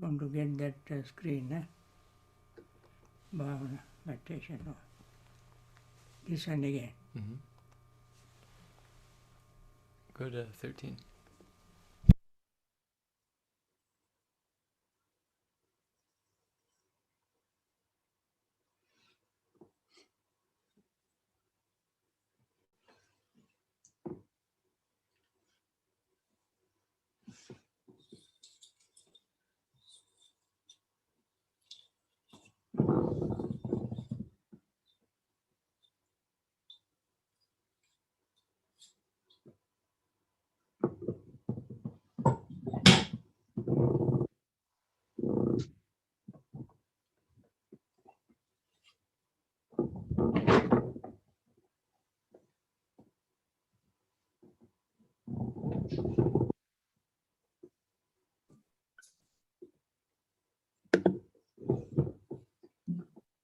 Want to get that screen, Bhavana, meditation. No. This one again. Mm-hmm. Go to 13.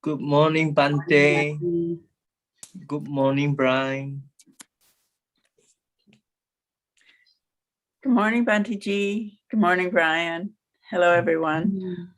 Good morning, Bhante. Good morning, Brian. Good morning, Bhante G. Good morning, Brian. Hello, everyone.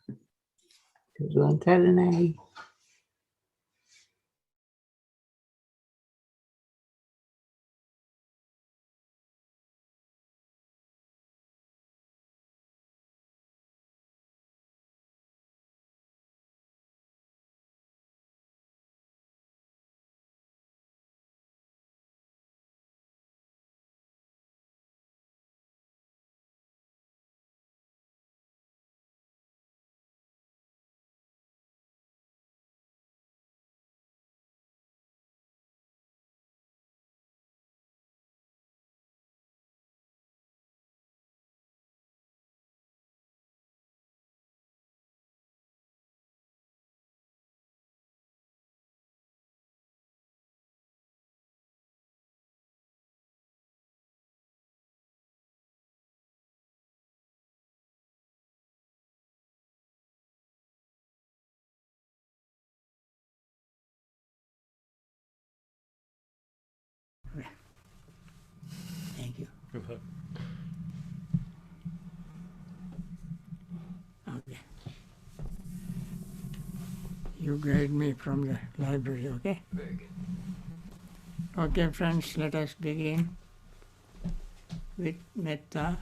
Thank you. Okay. You guide me from the library, okay? Very good. Okay, friends, let us begin with metta.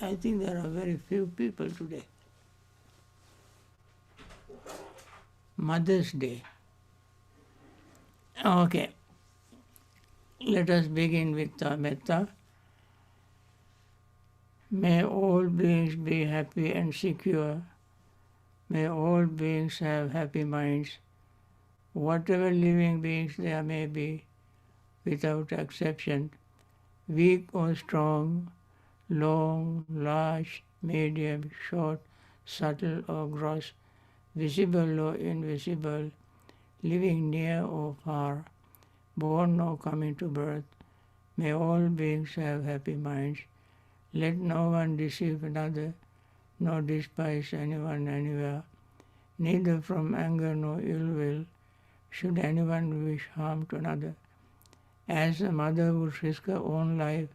I think there are very few people today. Mother's Day. Okay, let us begin with metta. May all beings be happy and secure. May all beings have happy minds, whatever living beings there may be, without exception, weak or strong, long, large, medium, short, subtle or gross, visible or invisible, living near or far, born or coming to birth. May all beings have happy minds. Let no one deceive another, nor despise anyone anywhere. Neither from anger nor ill will should anyone wish harm to another. As a mother would risk her own life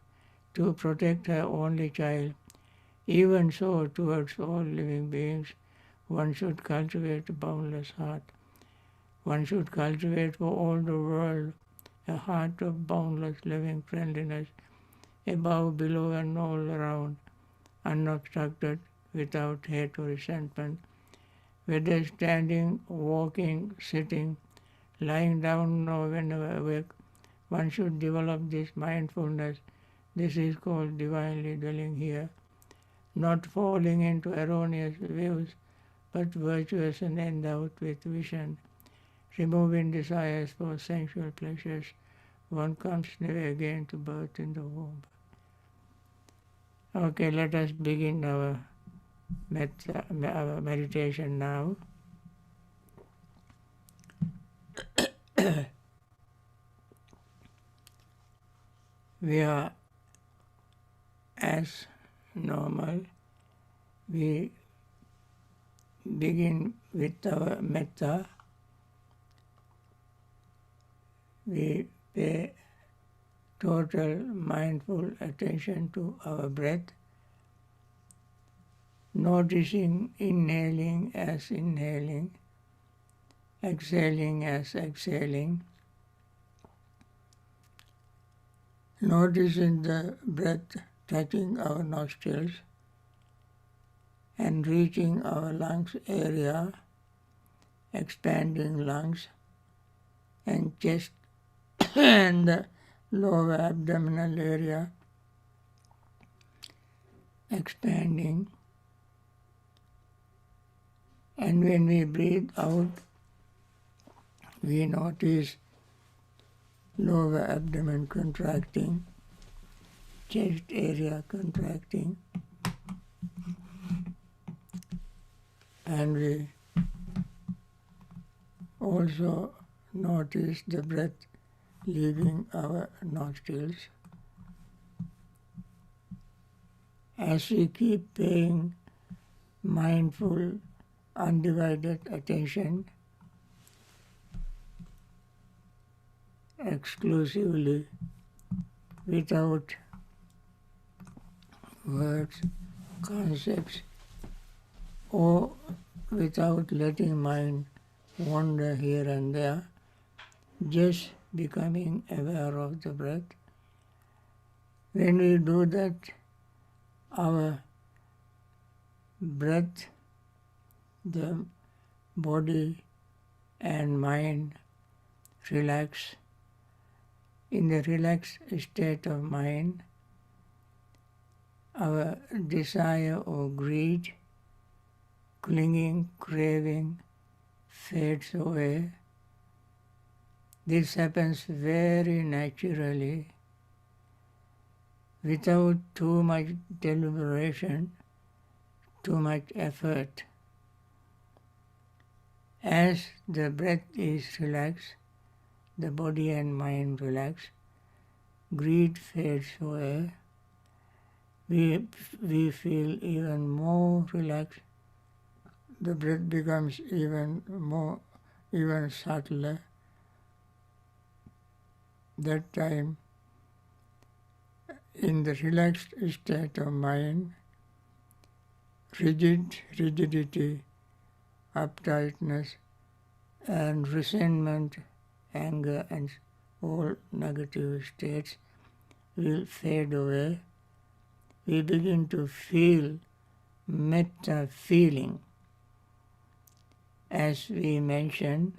to protect her only child, even so towards all living beings one should cultivate a boundless heart. One should cultivate for all the world a heart of boundless loving friendliness, above, below and all around, unobstructed, without hate or resentment. Whether standing, walking, sitting, lying down or whenever awake, one should develop this mindfulness. This is called divinely dwelling here, not falling into erroneous views, but virtuous and endowed with vision, removing desires for sensual pleasures. One comes never again to birth in the womb. Okay, let us begin our meditation now. we are as normal. We begin with our metta. We pay total mindful attention to our breath, noticing inhaling as inhaling, exhaling as exhaling, noticing the breath touching our nostrils and reaching our lungs area, expanding lungs and chest and the lower abdominal area, expanding. And when we breathe out, we notice lower abdomen contracting, chest area contracting, and we also notice the breath leaving our nostrils. As we keep paying mindful, undivided attention exclusively without words, concepts, or without letting mind wander here and there, just becoming aware of the breath. When we do that, our breath, the body and mind relax. In the relaxed state of mind, our desire or greed, clinging, craving fades away. This happens very naturally, without too much deliberation, too much effort. As the breath is relaxed, the body and mind relax, greed fades away, we feel even more relaxed, the breath becomes even subtler. That time, in the relaxed state of mind, rigidity, uptightness, and resentment, anger, and all negative states will fade away. We begin to feel metta feeling. As we mentioned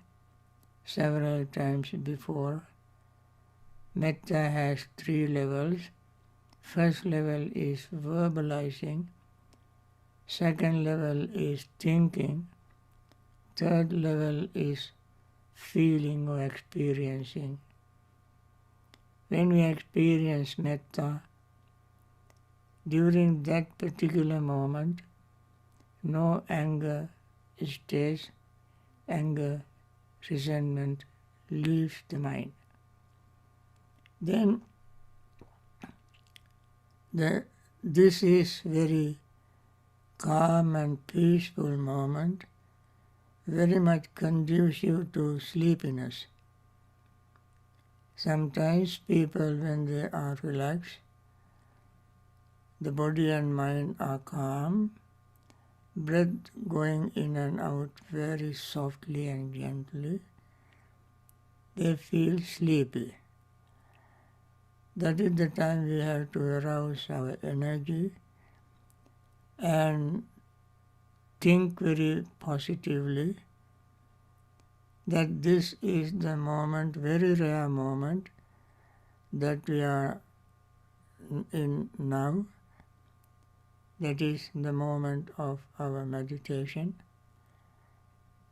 several times before, metta has 3 levels. First level is verbalizing, second level is thinking, third level is feeling or experiencing. When we experience metta, during that particular moment, no anger stays, anger, resentment leaves the mind. Then this is very calm and peaceful moment, very much conducive to sleepiness. Sometimes people, when they are relaxed, the body and mind are calm, breath going in and out very softly and gently, they feel sleepy. That is the time we have to arouse our energy and think very positively that this is the moment, very rare moment, that we are in now. That is the moment of our meditation.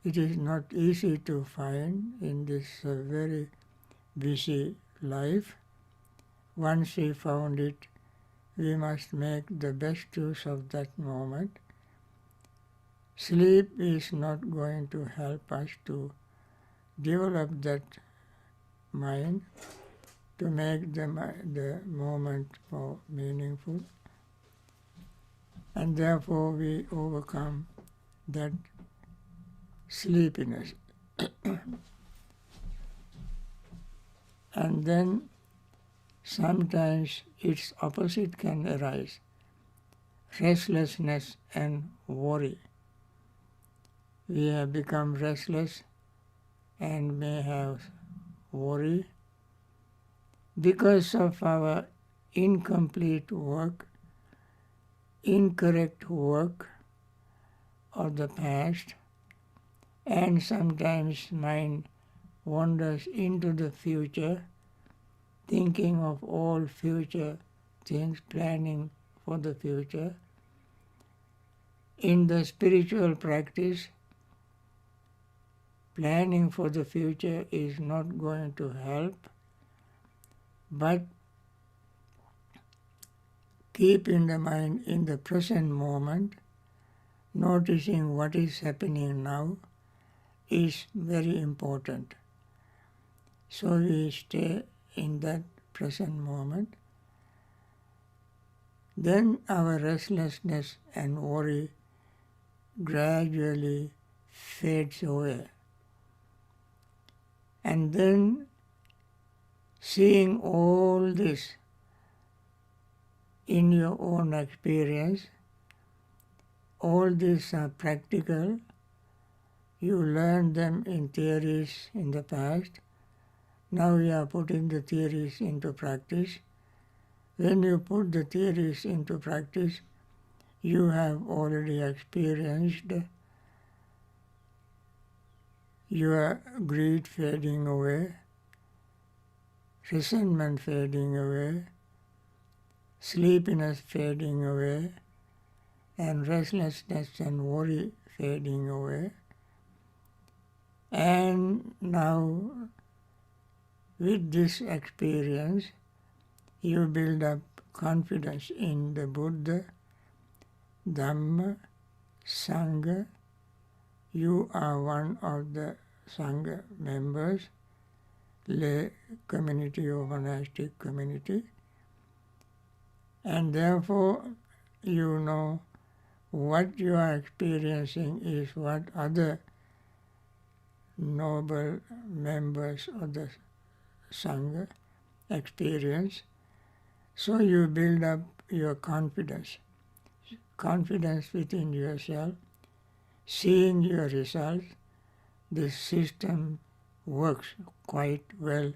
It is not easy to find in this very busy life. Once we found it, we must make the best use of that moment. Sleep is not going to help us to develop that mind to make the moment more meaningful. And therefore we overcome that sleepiness. And then sometimes its opposite can arise, restlessness and worry. We have become restless and may have worry because of our incomplete work, incorrect work of the past, and sometimes mind wanders into the future, thinking of all future things, planning for the future. In the spiritual practice, planning for the future is not going to help, but keeping the mind in the present moment, noticing what is happening now, is very important. So we stay in that present moment. Then our restlessness and worry gradually fades away. And then seeing all this in your own experience, all these are practical. You learned them in theories in the past. Now you are putting the theories into practice. When you put the theories into practice, you have already experienced your greed fading away, resentment fading away, sleepiness fading away, and restlessness and worry fading away. And now, with this experience, you build up confidence in the Buddha, Dhamma, Sangha. You are one of the Sangha members, lay community or monastic community, and therefore you know what you are experiencing is what other noble members of the Sangha experience. So you build up your confidence within yourself, seeing your results. This system works quite well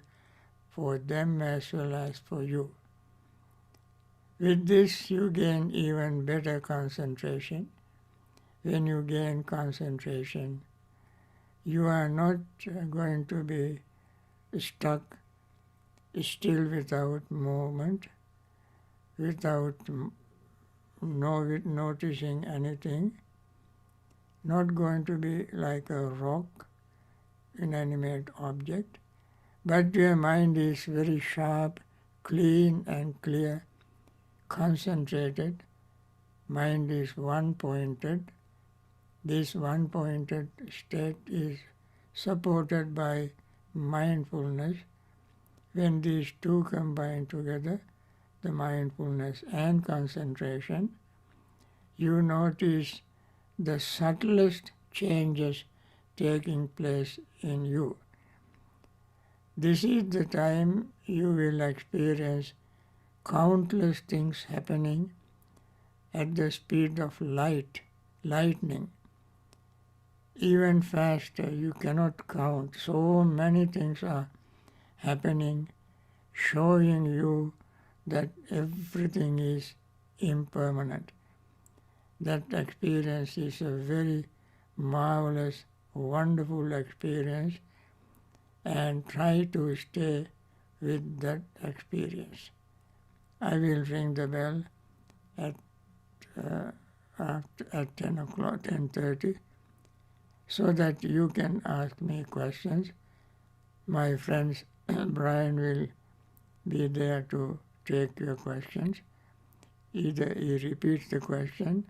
for them as well as for you. With this, you gain even better concentration. When you gain concentration, you are not going to be stuck, still without movement, without noticing anything, not going to be like a rock, inanimate object, but your mind is very sharp, clean and clear, concentrated. Mind is one-pointed. This one-pointed state is supported by mindfulness. When these two combine together, the mindfulness and concentration, you notice the subtlest changes taking place in you. This is the time you will experience countless things happening at the speed of lightning. Even faster, you cannot count. So many things are happening, showing you that everything is impermanent. That experience is a very marvelous, wonderful experience, and try to stay with that experience. I will ring the bell at 10 o'clock, 10:30, so that you can ask me questions. My friends, Brian will be there to take your questions. Either he repeats the question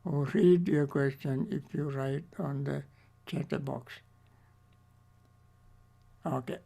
or read your question if you write on the chat box. Okay.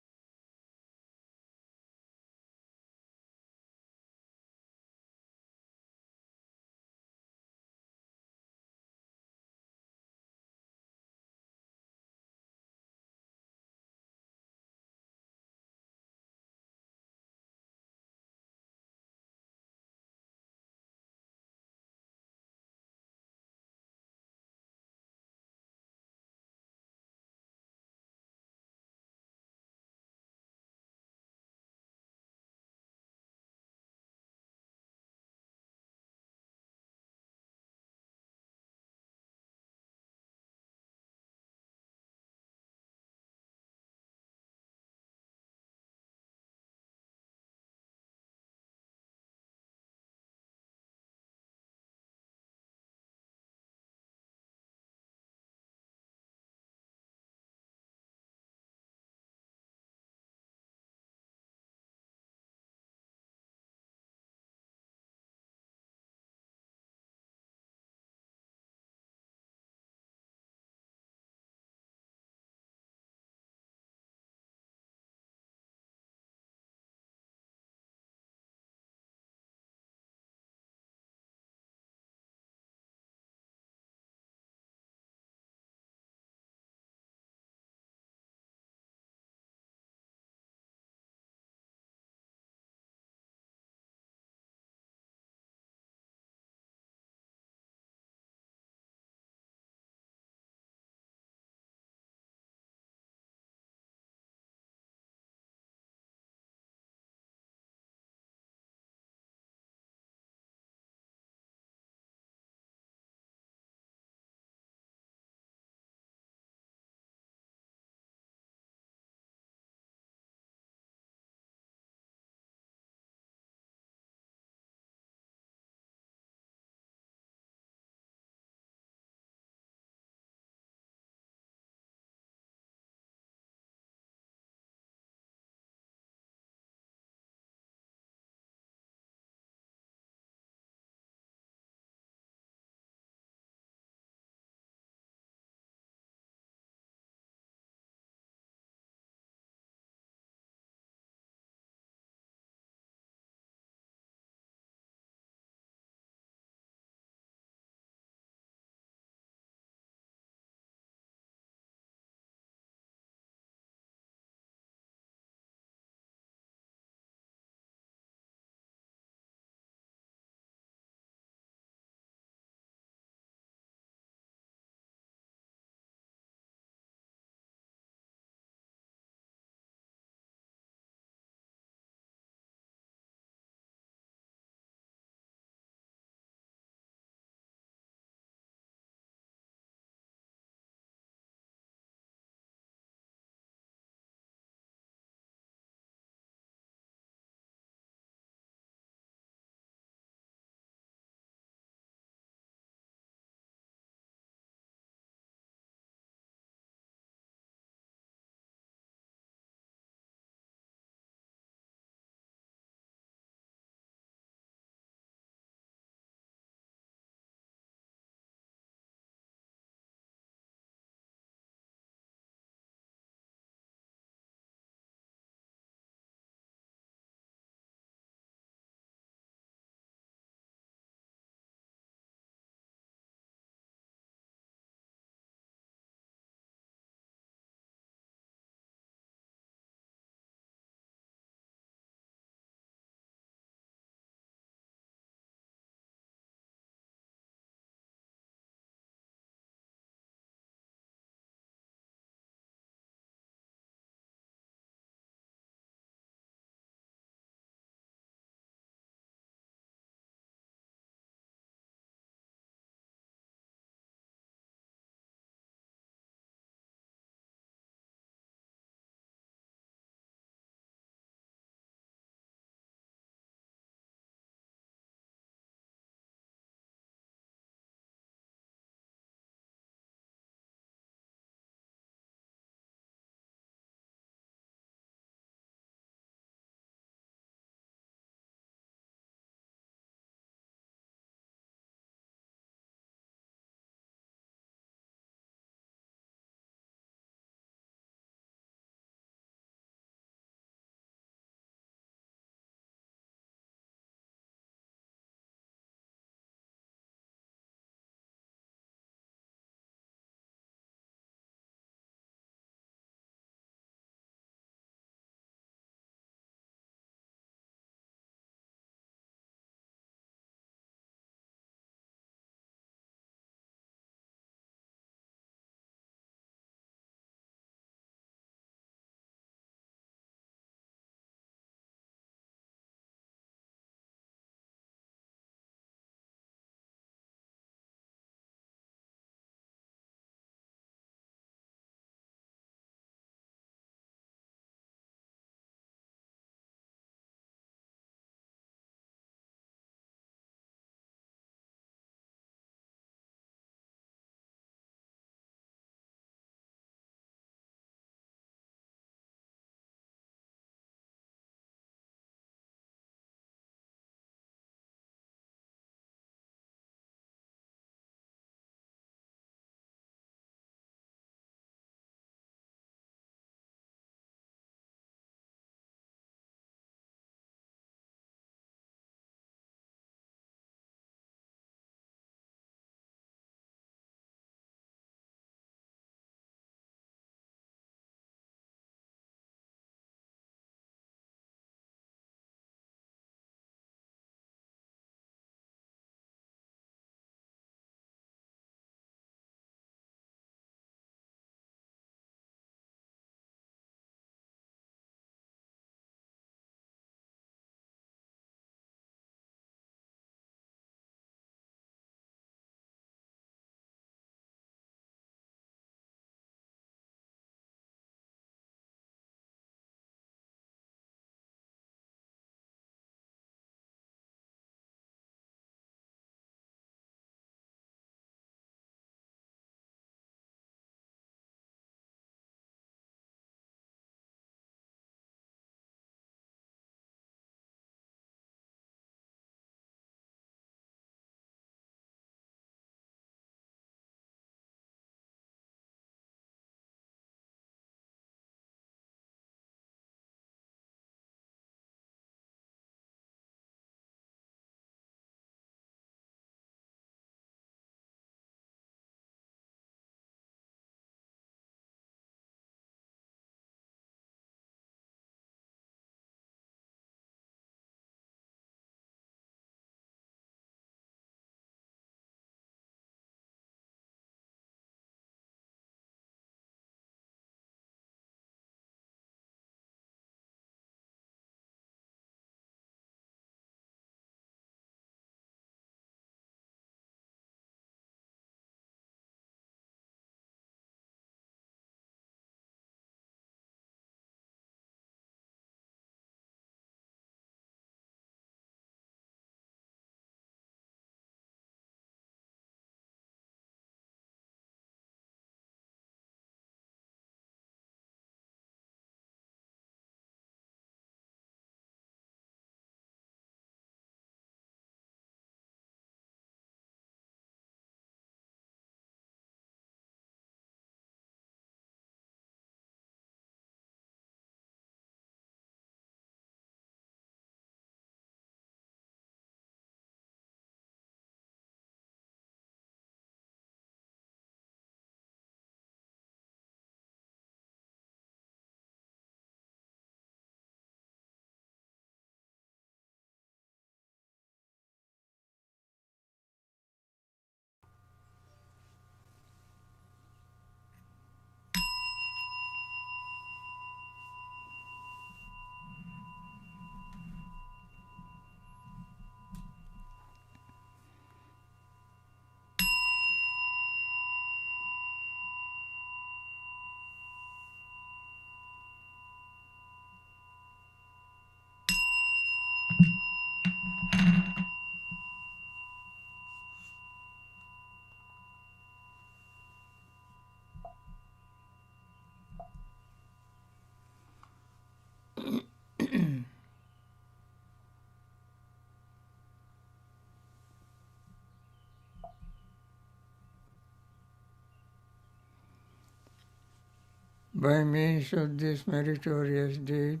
by means of this meritorious deed,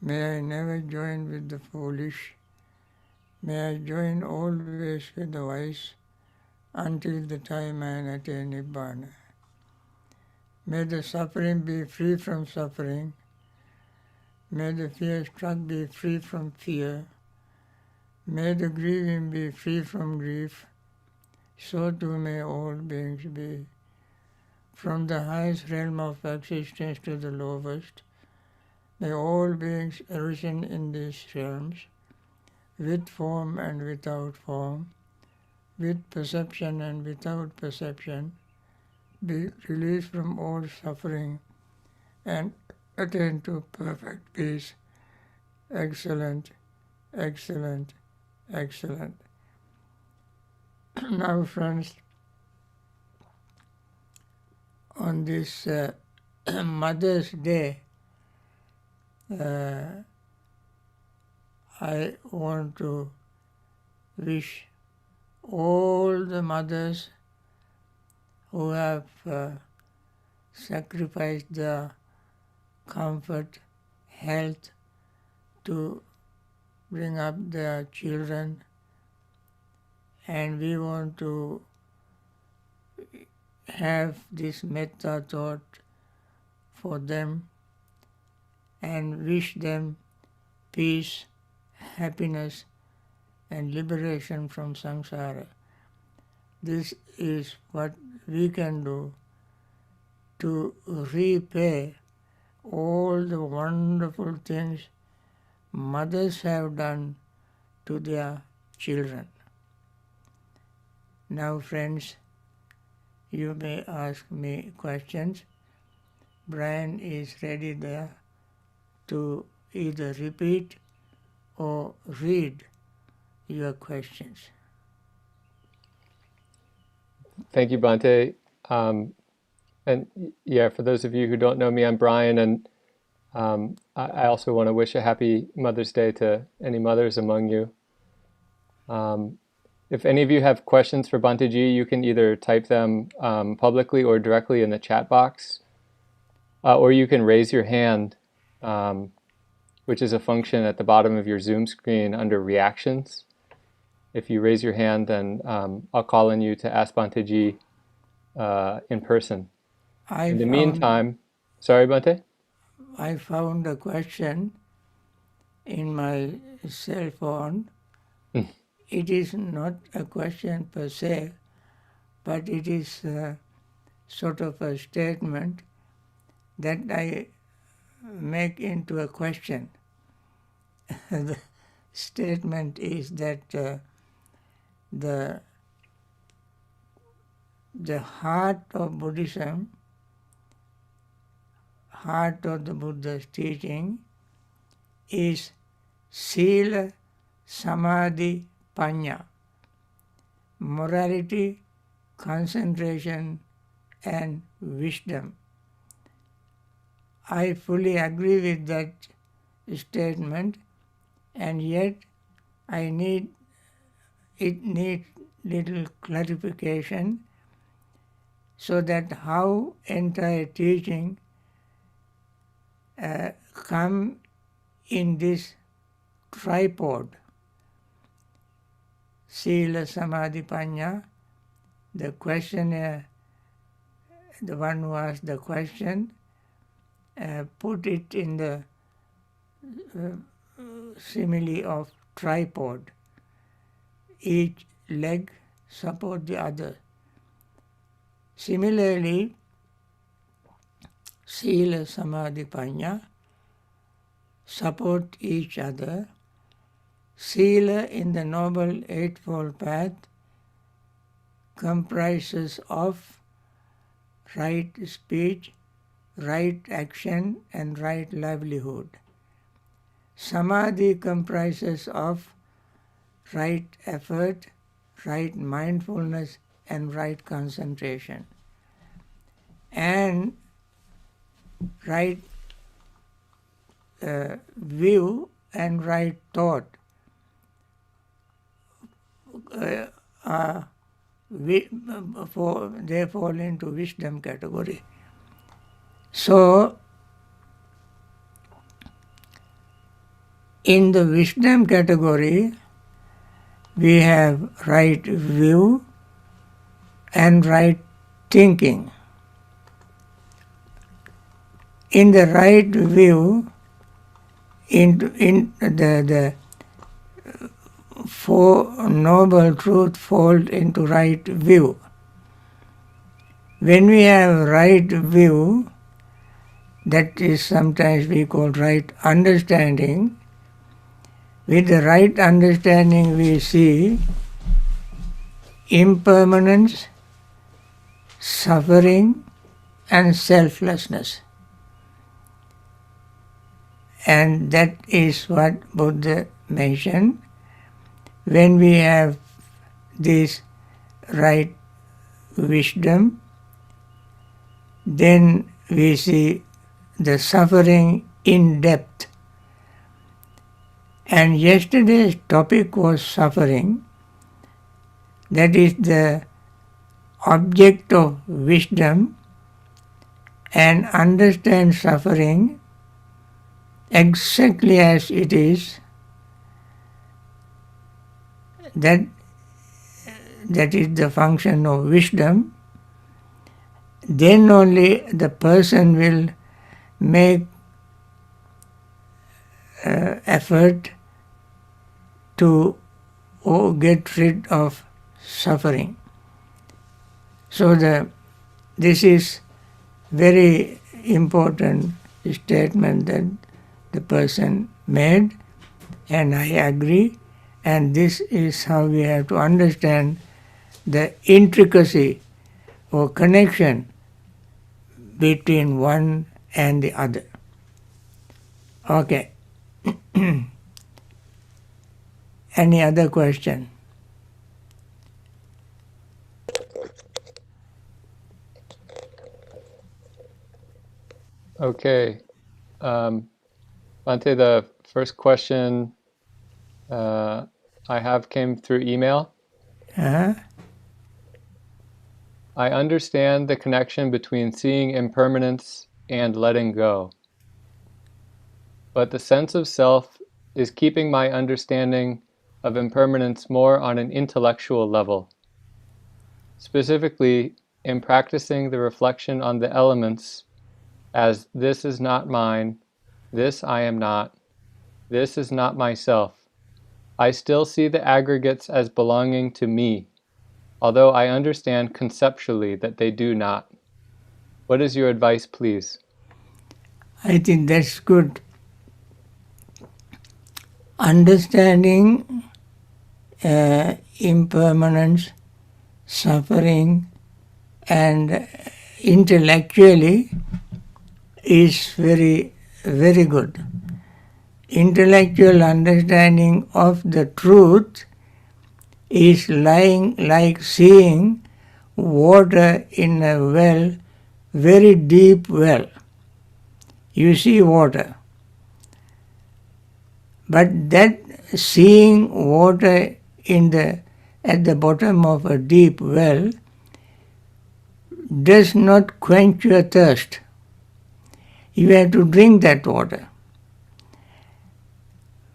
may I never join with the foolish, may I join always with the wise, until the time I attain Nibbana. May the suffering be free from suffering, may the fear-struck be free from fear, may the grieving be free from grief, so too may all beings be. From the highest realm of existence to the lowest, may all beings arisen in these realms, with form and without form, with perception and without perception, be released from all suffering and attain to perfect peace. Excellent, excellent, excellent. Now, friends, on this Mother's Day, I want to wish all the mothers who have sacrificed their comfort, health to bring up their children, and we want to have this metta thought for them and wish them peace, happiness, and liberation from samsara. This is what we can do to repay all the wonderful things mothers have done to their children. Now, friends, you may ask me questions. Brian is ready there to either repeat or read your questions. Thank you, Bhante. And yeah, for those of you who don't know me, I'm Brian, and I also want to wish a happy Mother's Day to any mothers among you. If any of you have questions for Bhante G, you can either type them publicly or directly in the chat box, or you can raise your hand, which is a function at the bottom of your Zoom screen under Reactions. If you raise your hand, then I'll call on you to ask Bhante G in person. In the meantime, sorry, Bhante? I found a question in my cell phone. It is not a question per se, but it is sort of a statement that I make into a question. The statement is that the heart of Buddhism, heart of the Buddha's teaching, is Sila, Samadhi, Panya, morality, concentration, and wisdom. I fully agree with that statement, and yet it needs little clarification so that how entire teaching come in this tripod, Sila, Samadhi, Panya. The questioner, the one who asked the question, put it in the simile of tripod. Each leg support the other. Similarly, Sila, Samadhi, Panya support each other. Sila in the Noble Eightfold Path comprises of right speech, right action, and right livelihood. Samadhi comprises of right effort, right mindfulness, and right concentration, and right view and right thought they fall into wisdom category. So, in the wisdom category, we have right view and right thinking. In the right view, in the Four Noble Truths fall into right view. When we have right view, that is sometimes we call right understanding. With the right understanding we see impermanence, suffering and selflessness. And that is what Buddha mentioned. When we have this right wisdom, then we see the suffering in depth. And yesterday's topic was suffering. That is the object of wisdom, and understand suffering exactly as it is. That is the function of wisdom. Then only the person will make effort to get rid of suffering. So this is very important statement that the person made, and I agree. And this is how we have to understand the intricacy or connection between one and the other. Okay. Any other question? Okay. Bhante, the first question I have came through email. Uh-huh. I understand the connection between seeing impermanence and letting go. But the sense of self is keeping my understanding of impermanence more on an intellectual level. Specifically, in practicing the reflection on the elements as this is not mine, this I am not, this is not myself, I still see the aggregates as belonging to me, although I understand conceptually that they do not. What is your advice, please? I think that's good. Understanding impermanence, suffering, and intellectually is very, very good. Intellectual understanding of the truth is like seeing water in a well, very deep well. You see water. But that seeing water at the bottom of a deep well does not quench your thirst. You have to drink that water.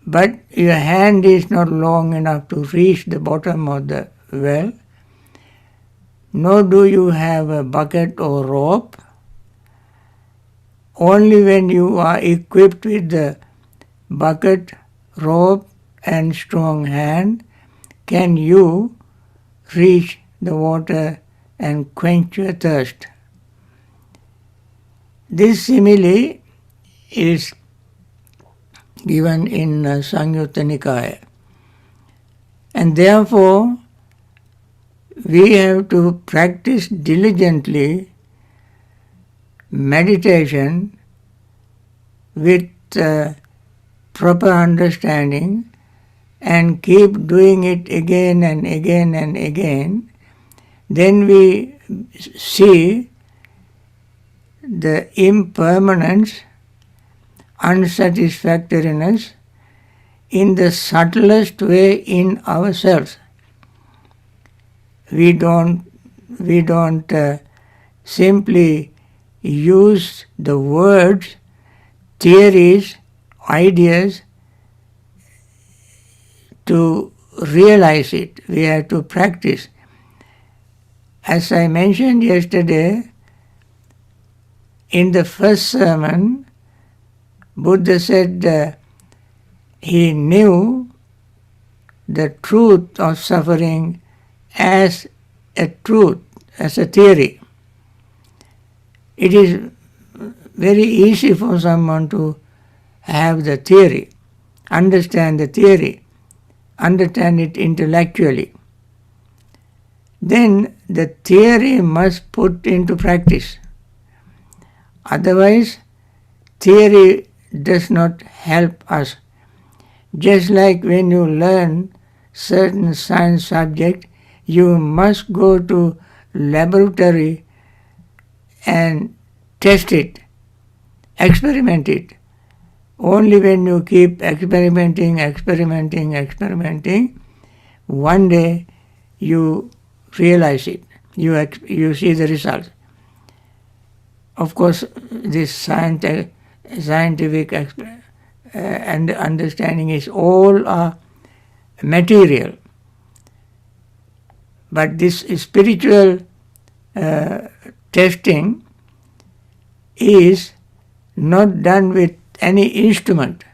But your hand is not long enough to reach the bottom of the well, nor do you have a bucket or rope. Only when you are equipped with the bucket, rope, and strong hand can you reach the water and quench your thirst. This simile is given in Samyutta Nikaya. And therefore, we have to practice diligently meditation with proper understanding and keep doing it again and again and again. Then we see the impermanence, unsatisfactoriness in the subtlest way in ourselves. We don't simply use the words, theories, ideas to realize it. We have to practice. As I mentioned yesterday, in the first sermon, Buddha said he knew the truth of suffering as a truth, as a theory. It is very easy for someone to have the theory, understand the theory, understand it intellectually. Then the theory must put into practice. Otherwise, theory does not help us. Just like when you learn certain science subject, you must go to laboratory and test it, experiment it. Only when you keep experimenting, one day you realize it, you see the results. Of course, this scientific and understanding is all material. But this spiritual testing is not done with any instrument.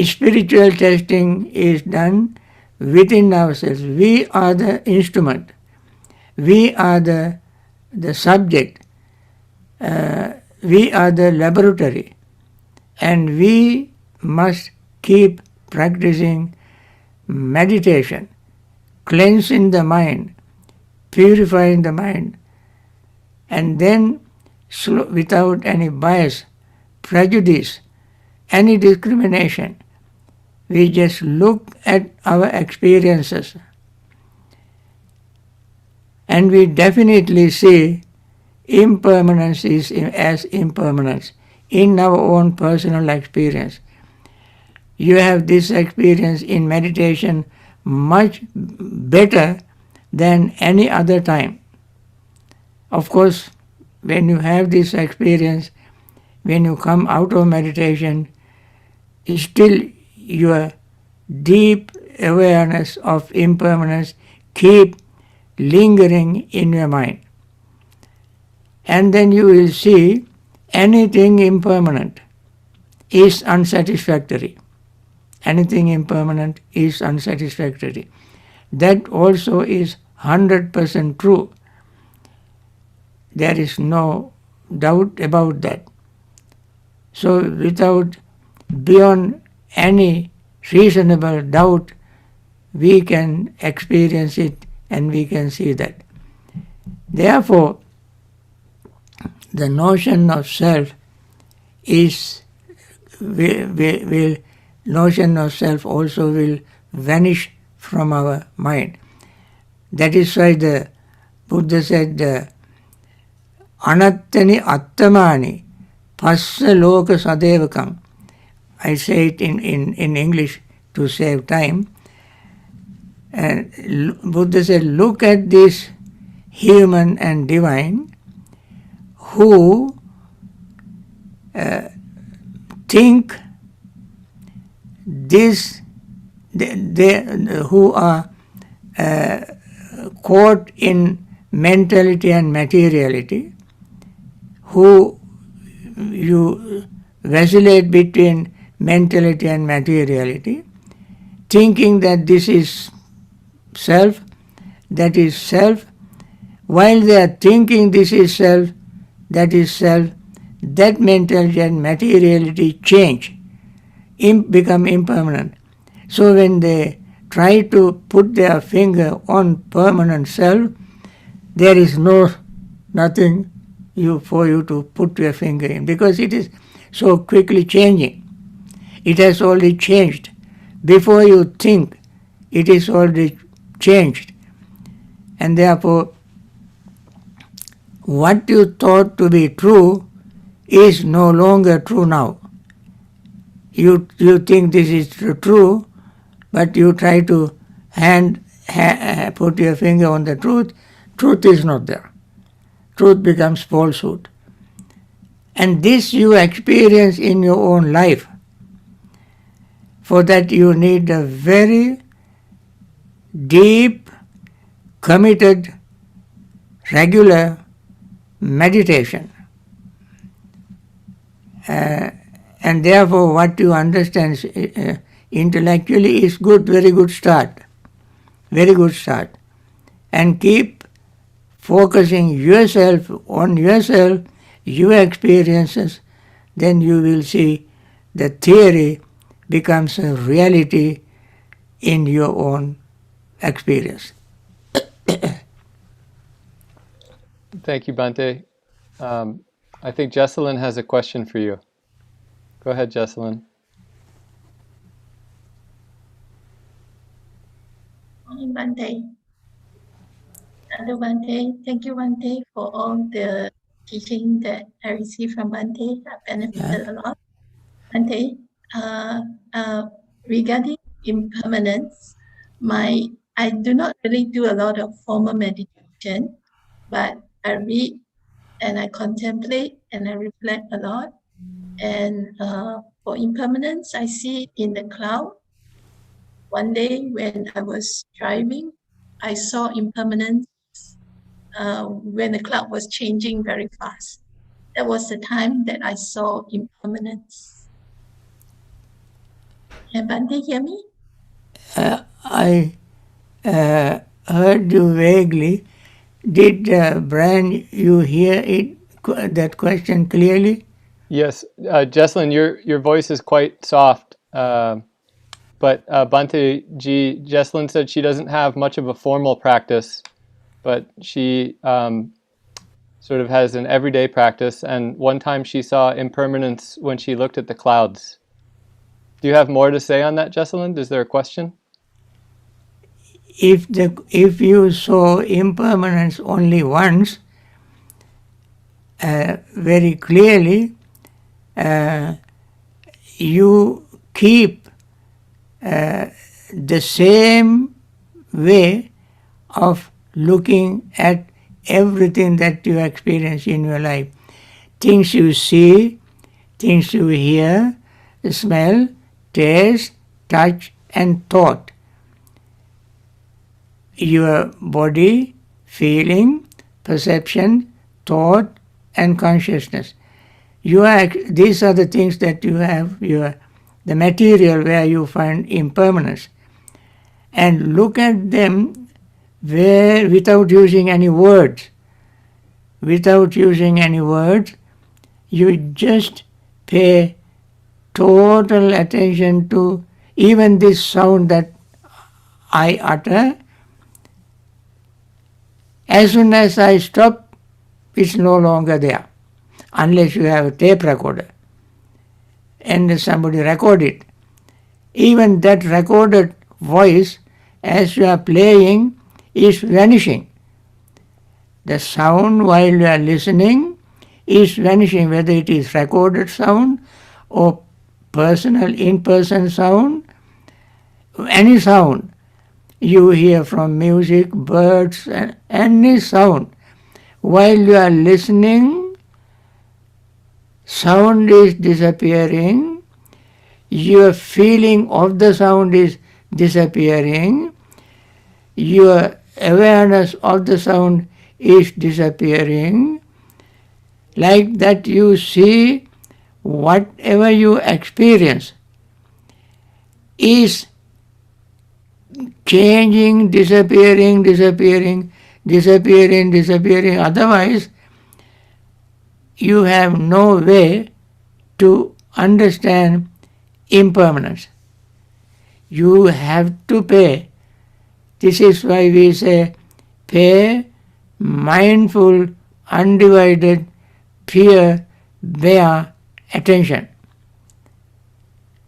Spiritual testing is done within ourselves. We are the instrument. We are the subject. We are the laboratory. And we must keep practicing meditation, cleansing the mind, purifying the mind, and then without any bias, prejudice, any discrimination, we just look at our experiences and we definitely see impermanence is as impermanence in our own personal experience. You have this experience in meditation much better than any other time. Of course, when you have this experience, when you come out of meditation, still your deep awareness of impermanence keep lingering in your mind. And then you will see anything impermanent is unsatisfactory. Anything impermanent is unsatisfactory. That also is 100% true. There is no doubt about that. So beyond any reasonable doubt, we can experience it and we can see that. Therefore, the notion of self notion of self also will vanish from our mind. That is why the Buddha said, Anattani attamani passa loka sadevakam. I say it in English to save time. And Buddha said, look at this human and divine who think this, who are caught in mentality and materiality, who you vacillate between mentality and materiality, thinking that this is self, that is self. While they are thinking this is self, that is self, that mentality and materiality change, become impermanent. So when they try to put their finger on permanent self, there is nothing for you to put your finger in, because it is so quickly changing. It has already changed. Before you think, it is already changed. And therefore, what you thought to be true is no longer true now. You think this is true, but you try to put your finger on the truth. Truth is not there. truth becomes falsehood. And this you experience in your own life. For that you need a very deep, committed, regular meditation. And therefore what you understand intellectually is good, very good start. Very good start. And keep focusing yourself on yourself, your experiences, then you will see the theory becomes a reality in your own experience. Thank you, Bhante. I think Jesselyn has a question for you. Go ahead, Jesselyn. Morning, Bhante. Hello, Bhante. Thank you, Bhante, for all the teaching that I received from Bhante. I benefited a lot. Bhante, regarding impermanence, I do not really do a lot of formal meditation, but I read and I contemplate and I reflect a lot. And for impermanence, I see it in the cloud. One day when I was driving, I saw impermanence when the cloud was changing very fast. That was the time that I saw impermanence. Can Bhante hear me? I heard you vaguely. Did Brian, you hear it, that question clearly? Yes, Jesselyn, your voice is quite soft. But Bhante G, Jesselyn said she doesn't have much of a formal practice, but she sort of has an everyday practice. And one time she saw impermanence when she looked at the clouds. Do you have more to say on that, Jesselyn? Is there a question? If you saw impermanence only once, very clearly, you keep the same way of looking at everything that you experience in your life. Things you see, things you hear, smell, taste, touch, and thought. Your body, feeling, perception, thought, and consciousness. These are the things that you have, the material where you find impermanence. And look at them without using any words. Without using any words, you just pay total attention to even this sound that I utter. As soon as I stop, it's no longer there, unless you have a tape recorder and somebody record it. Even that recorded voice, as you are playing, is vanishing. The sound while you are listening is vanishing, whether it is recorded sound or personal, in-person sound, any sound you hear from music, birds, any sound. While you are listening, sound is disappearing, your feeling of the sound is disappearing, your awareness of the sound is disappearing. Like that you see whatever you experience is changing, disappearing. Otherwise, you have no way to understand impermanence. You have to pay. This is why we say pay mindful, undivided, pure, bare attention.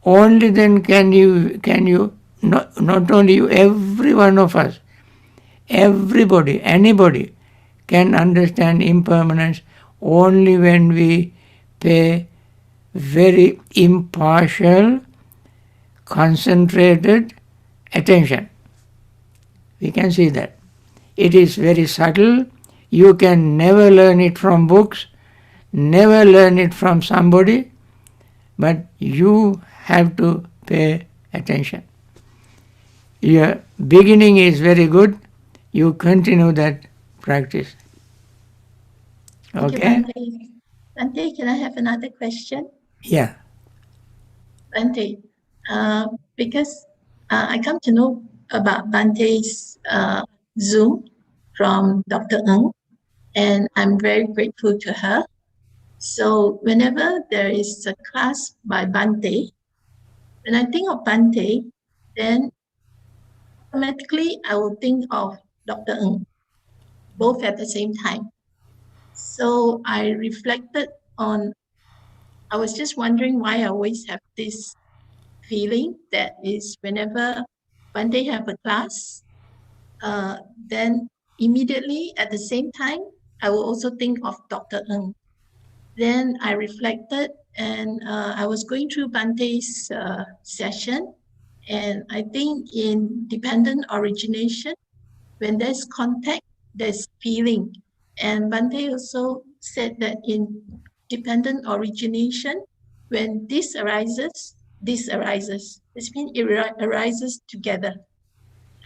Only then can you not only you, every one of us, everybody, anybody can understand impermanence only when we pay very impartial, concentrated attention. We can see that. It is very subtle, You can never learn it from books, never learn it from somebody, but you have to pay attention. Your beginning is very good. You continue that practice. Thank you, Okay? Bhante. Bhante, can I have another question? Yeah. Bhante, because I come to know about Bhante's Zoom from Dr. Ng, and I'm very grateful to her. So whenever there is a class by Bhante, when I think of Bhante, then automatically I will think of Dr. Ng, both at the same time. So I reflected on, I was just wondering why I always have this feeling that is whenever Bhante have a class, then immediately at the same time, I will also think of Dr. Ng. Then I reflected and I was going through Bhante's session, and I think in dependent origination, when there's contact, there's feeling. And Bhante also said that in dependent origination, when this arises. This means it arises together.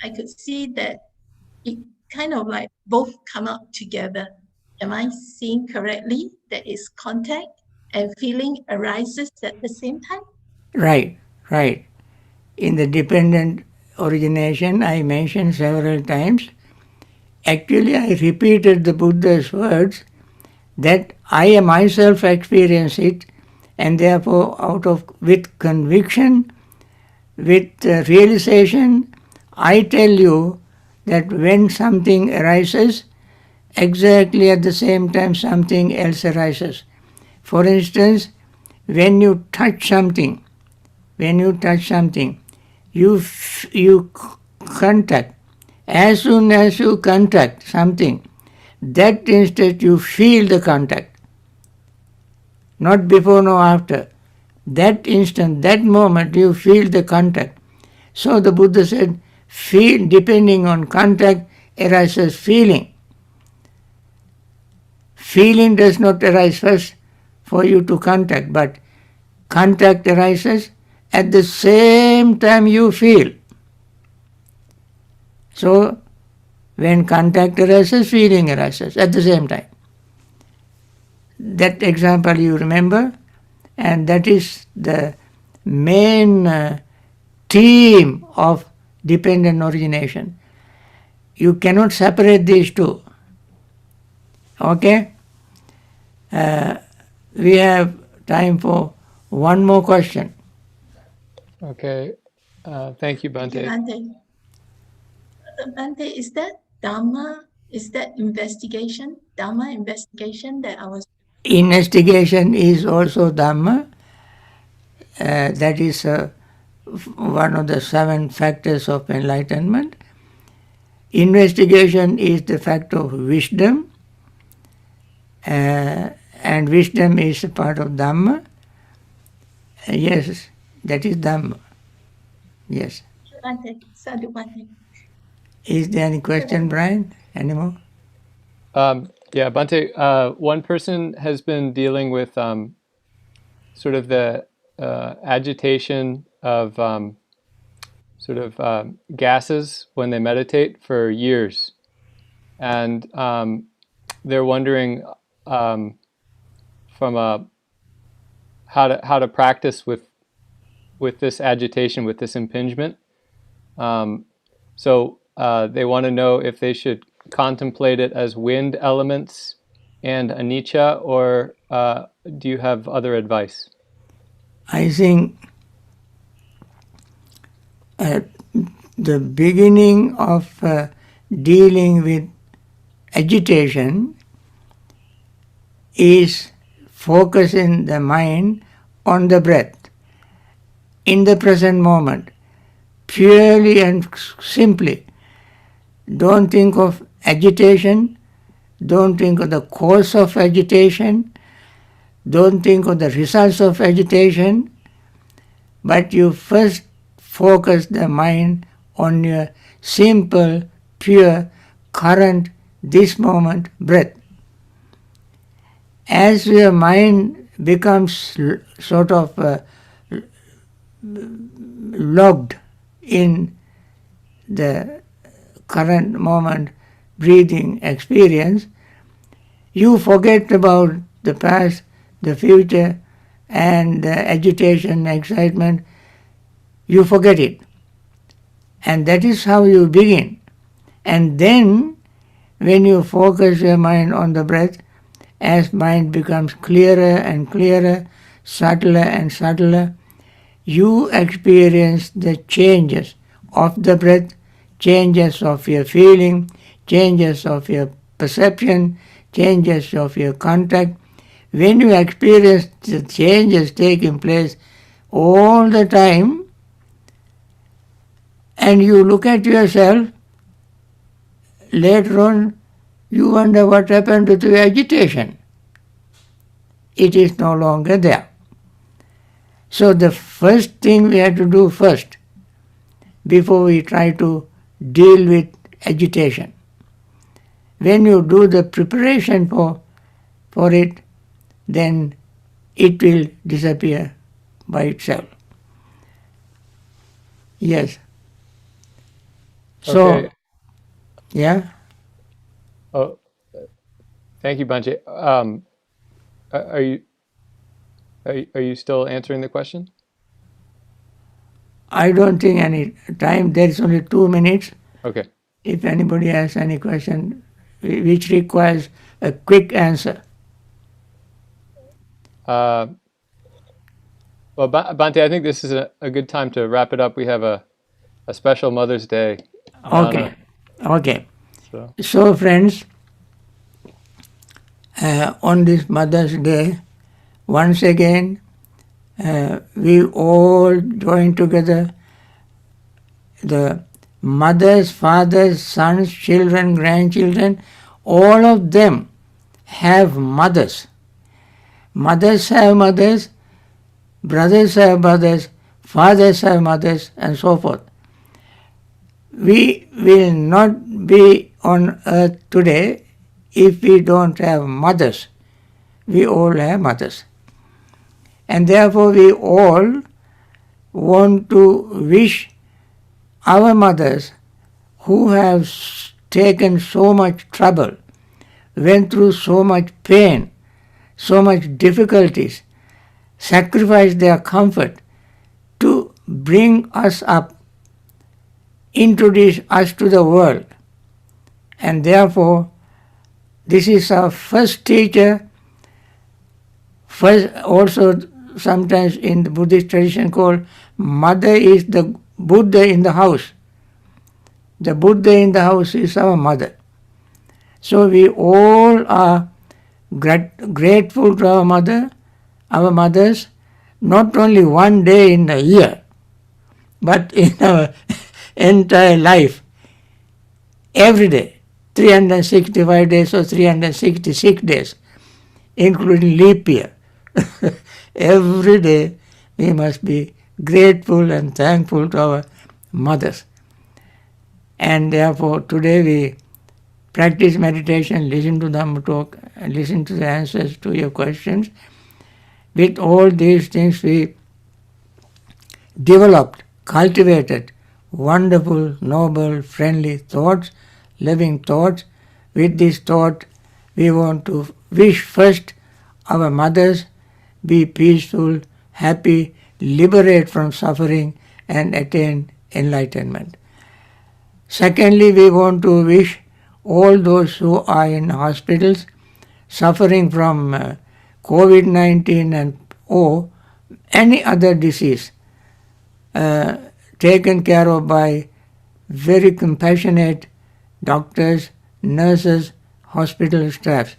I could see that it kind of like both come out together. Am I seeing correctly that it's contact and feeling arises at the same time? Right, right. In the dependent origination, I mentioned several times. Actually, I repeated the Buddha's words that I myself experience it, and therefore, with conviction, with realization, I tell you that when something arises, exactly at the same time something else arises. For instance, when you touch something, you contact. As soon as you contact something, that instant you feel the contact. Not before nor after. That instant, that moment you feel the contact. So the Buddha said, feel, depending on contact, arises feeling. Feeling does not arise first for you to contact, but contact arises at the same time you feel. So, when contact arises, feeling arises at the same time. That example you remember, and that is the main theme of dependent origination. You cannot separate these two. Okay? We have time for one more question. Okay. Thank you, Thank you, Bhante. Bhante. Bhante, is that Dhamma? Is that investigation? Dhamma investigation that I was. Investigation is also Dhamma. That is one of the 7 factors of enlightenment. Investigation is the fact of wisdom, and wisdom is a part of Dhamma. Yes, that is Dhamma. Yes. Bhante, Sadhu Bhante. Is there any question, Brian? Any more? Yeah, Bhante, one person has been dealing with sort of the agitation of gases when they meditate for years. And they're wondering from how to practice with this agitation, with this impingement. So they want to know if they should contemplate it as wind elements and anicca, or do you have other advice? I think at the beginning of dealing with agitation is focusing the mind on the breath in the present moment, purely and simply. Don't think of agitation, don't think of the cause of agitation, don't think of the results of agitation, but you first focus the mind on your simple, pure, current this moment, breath. As your mind becomes sort of logged in the current moment breathing experience, you forget about the past, the future, and the agitation, excitement. You forget it. And that is how you begin. And then, when you focus your mind on the breath, as mind becomes clearer and clearer, subtler and subtler, you experience the changes of the breath, changes of your feeling, changes of your perception, changes of your contact. When you experience the changes taking place all the time, and you look at yourself, later on you wonder what happened to the agitation. It is no longer there. So the first thing we have to do first, before we try to deal with agitation, when you do the preparation for it, then it will disappear by itself. Yes. So, Okay. yeah. Oh, thank you, Bhante. Are you still answering the question? I don't think any time. There is only 2 minutes. Okay. If anybody has any question which requires a quick answer. Well, Bhante, I think this is a good time to wrap it up. We have a special Mother's Day. Okay. Okay. So, So, friends, on this Mother's Day, once again, we all join together, the mothers, fathers, sons, children, grandchildren, all of them have mothers. Mothers have mothers, brothers have brothers, fathers have mothers, and so forth. We will not be on earth today if we don't have mothers. We all have mothers. And therefore we all want to wish our mothers who have taken so much trouble, went through so much pain, so much difficulties, sacrificed their comfort to bring us up, introduce us to the world. And therefore, this is our first teacher, first also sometimes in the Buddhist tradition called mother is the Buddha in the house. The Buddha in the house is our mother. So we all are grateful to our mothers, not only one day in a year, but in our entire life, every day, 365 days or 366 days, including leap year. Every day we must be grateful and thankful to our mothers. And therefore today we practice meditation, listen to Dhamma talk, and listen to the answers to your questions. With all these things we developed, cultivated wonderful, noble, friendly thoughts, loving thoughts. With this thought we want to wish first our mothers be peaceful, happy, liberate from suffering and attain enlightenment. Secondly, we want to wish all those who are in hospitals suffering from COVID-19 and or any other disease taken care of by very compassionate doctors, nurses, hospital staffs.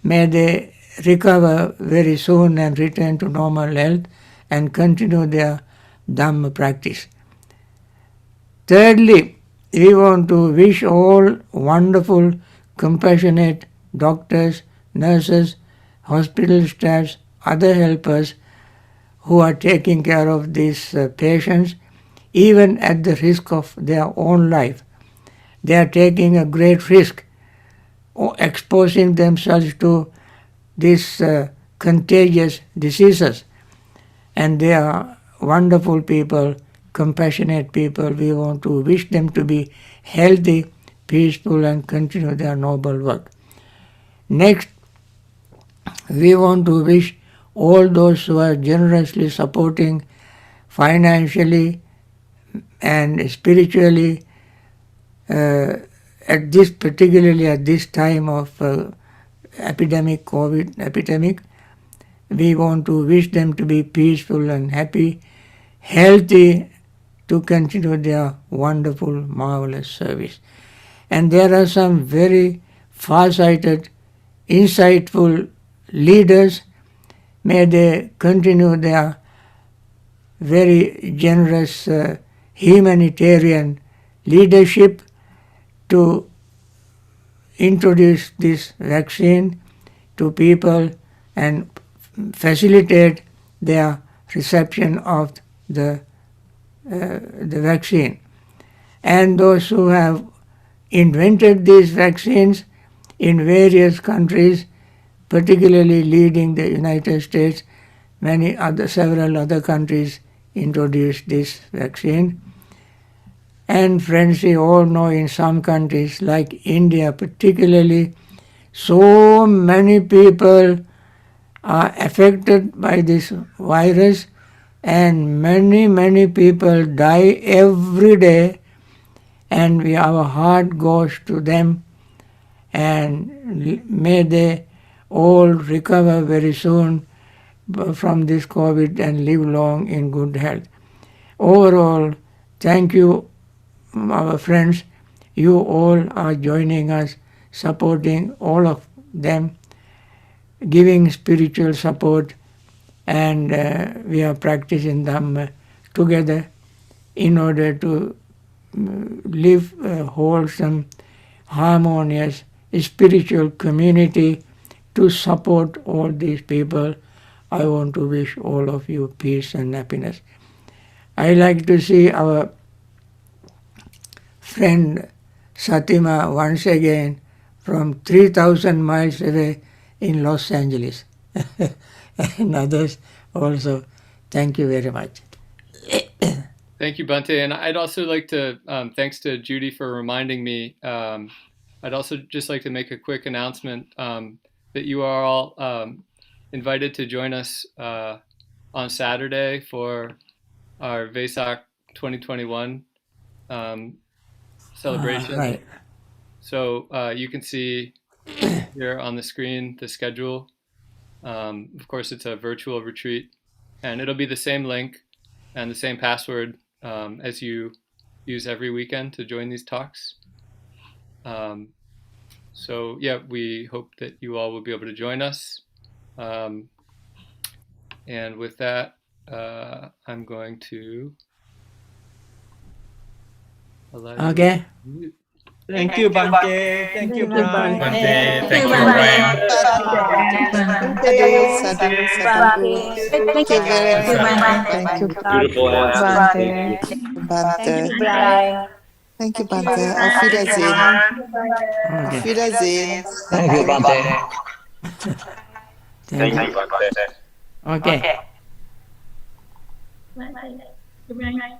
May they recover very soon and return to normal health and continue their Dhamma practice. Thirdly, we want to wish all wonderful, compassionate doctors, nurses, hospital staffs, other helpers who are taking care of these patients, even at the risk of their own life. They are taking a great risk exposing themselves to these contagious diseases. And they are wonderful people, compassionate people. We want to wish them to be healthy, peaceful, and continue their noble work. Next, we want to wish all those who are generously supporting financially and spiritually particularly at this time of COVID epidemic. We want to wish them to be peaceful and happy, healthy, to continue their wonderful, marvelous service. And there are some very far-sighted, insightful leaders. May they continue their very generous humanitarian leadership to introduce this vaccine to people and facilitate their reception of the vaccine. And those who have invented these vaccines in various countries, particularly leading the United States, several other countries introduced this vaccine. And friends, we all know in some countries like India particularly, so many people are affected by this virus, and many people die every day, and our heart goes to them, and may they all recover very soon from this COVID and live long in good health. Overall, thank you, our friends. You all are joining us, supporting all of them, giving spiritual support, and we are practicing Dhamma together in order to live a wholesome, harmonious, spiritual community to support all these people. I want to wish all of you peace and happiness. I like to see our friend Satima once again from 3,000 miles away in Los Angeles. And others also. Thank you very much. Thank you, Bhante. And I'd also like to, thanks to Judy for reminding me, I'd also just like to make a quick announcement that you are all invited to join us on Saturday for our Vesak 2021 celebration. Right. So you can see here on the screen the schedule. Of course, it's a virtual retreat, and it'll be the same link and the same password as you use every weekend to join these talks. So yeah, we hope that you all will be able to join us. And with that, I'm going to allow you Okay. to mute. Thank you, Bhante. Thank you, Brian. Bhante, Thank thank you, you, Brian. Brian. Sadhu, sadhu. Thank you very much. Thank you, Beautiful answer. Bhante. Thank Bhante. you, Brian. Thank you, Bhante. Auf Wiedersehen. Auf Okay. Wiedersehen. Thank Thank you, you. Bhante. Thank you. Bhante. Okay. Bye.